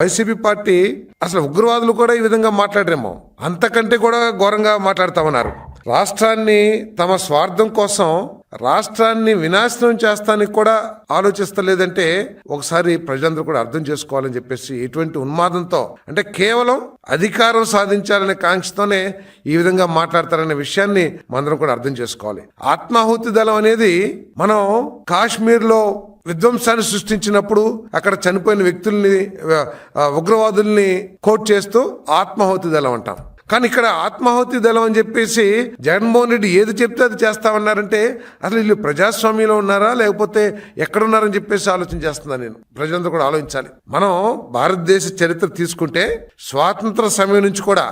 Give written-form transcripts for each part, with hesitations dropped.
YCP party అసలు ఉగ్రవాదులు కూడా ఈ విధంగా మాట్లాడరేమో, అంతకంటే కూడా ఘోరంగా మాట్లాడుతా ఉన్నారు. రాష్ట్రాన్ని తమ స్వార్థం కోసం రాష్ట్రాన్ని వినాశనం చేస్తానికి కూడా ఆలోచిస్తలేదంటే ఒకసారి ప్రజలందరూ కూడా అర్థం చేసుకోవాలని చెప్పేసి, ఎటువంటి ఉన్మాదంతో అంటే కేవలం అధికారం సాధించాలనే కాంక్షతోనే ఈ విధంగా మాట్లాడతారనే విషయాన్ని మనందరం కూడా అర్థం చేసుకోవాలి. ఆత్మాహుతి దళం అనేది మనం కాశ్మీర్లో విధ్వంసాన్ని సృష్టించినప్పుడు అక్కడ చనిపోయిన వ్యక్తుల్ని, ఉగ్రవాదుల్ని కోట్ చేస్తూ ఆత్మాహుతి దళం అంటాం. కానీ ఇక్కడ ఆత్మాహుతి దళం అని చెప్పేసి జగన్మోహన్ రెడ్డి ఏది చెప్తే అది చేస్తామన్నారంటే అసలు వీళ్ళు ప్రజాస్వామ్యంలో ఉన్నారా లేకపోతే ఎక్కడున్నారని చెప్పేసి ఆలోచన చేస్తున్నాను నేను. ప్రజలందరూ కూడా ఆలోచించాలి. మనం భారతదేశ చరిత్ర తీసుకుంటే స్వాతంత్ర సమయం నుంచి కూడా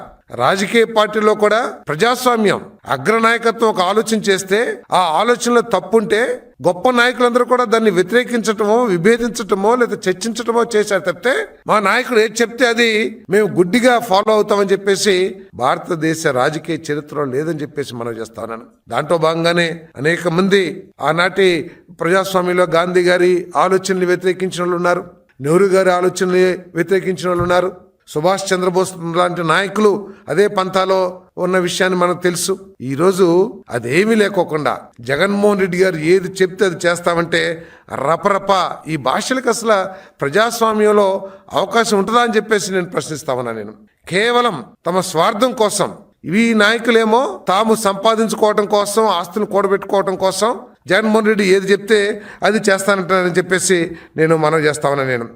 రాజకీయ పార్టీలో కూడా ప్రజాస్వామ్యం అగ్రనాయకత్వం ఒక ఆలోచన చేస్తే ఆ ఆలోచనలో తప్పుంటే గొప్ప నాయకులందరూ కూడా దాన్ని వ్యతిరేకించటమో, విభేదించటమో లేదా చర్చించటమో చేశారు తప్పితే మా నాయకుడు ఏది చెప్తే అది మేము గుడ్డిగా ఫాలో అవుతామని చెప్పేసి భారతదేశ రాజకీయ చరిత్రలో లేదని చెప్పేసి మనం చేస్తా ఉన్నాను. దాంట్లో భాగంగానే అనేక మంది ఆనాటి ప్రజాస్వామ్యంలో గాంధీ గారి ఆలోచనలు వ్యతిరేకించిన వాళ్ళు ఉన్నారు, నెహ్రూ గారి ఆలోచనలు వ్యతిరేకించిన వాళ్ళు ఉన్నారు, సుభాష్ చంద్రబోస్ లాంటి నాయకులు అదే పంథాలో ఉన్న విషయాన్ని మనకు తెలుసు. ఈరోజు అదేమీ లేకోకుండా జగన్మోహన్ రెడ్డి గారు ఏది చెప్తే అది చేస్తామంటే రపరప ఈ భాషలకు అసలు ప్రజాస్వామ్యంలో అవకాశం ఉంటుందా అని చెప్పేసి నేను ప్రశ్నిస్తామన్నా. నేను కేవలం తమ స్వార్థం కోసం ఈ నాయకులేమో తాము సంపాదించుకోవడం కోసం, ఆస్తులు కూడబెట్టుకోవడం కోసం జగన్మోహన్ రెడ్డి ఏది చెప్తే అది చేస్తానంటారని చెప్పేసి నేను మనవి చేస్తామన్నా. నేను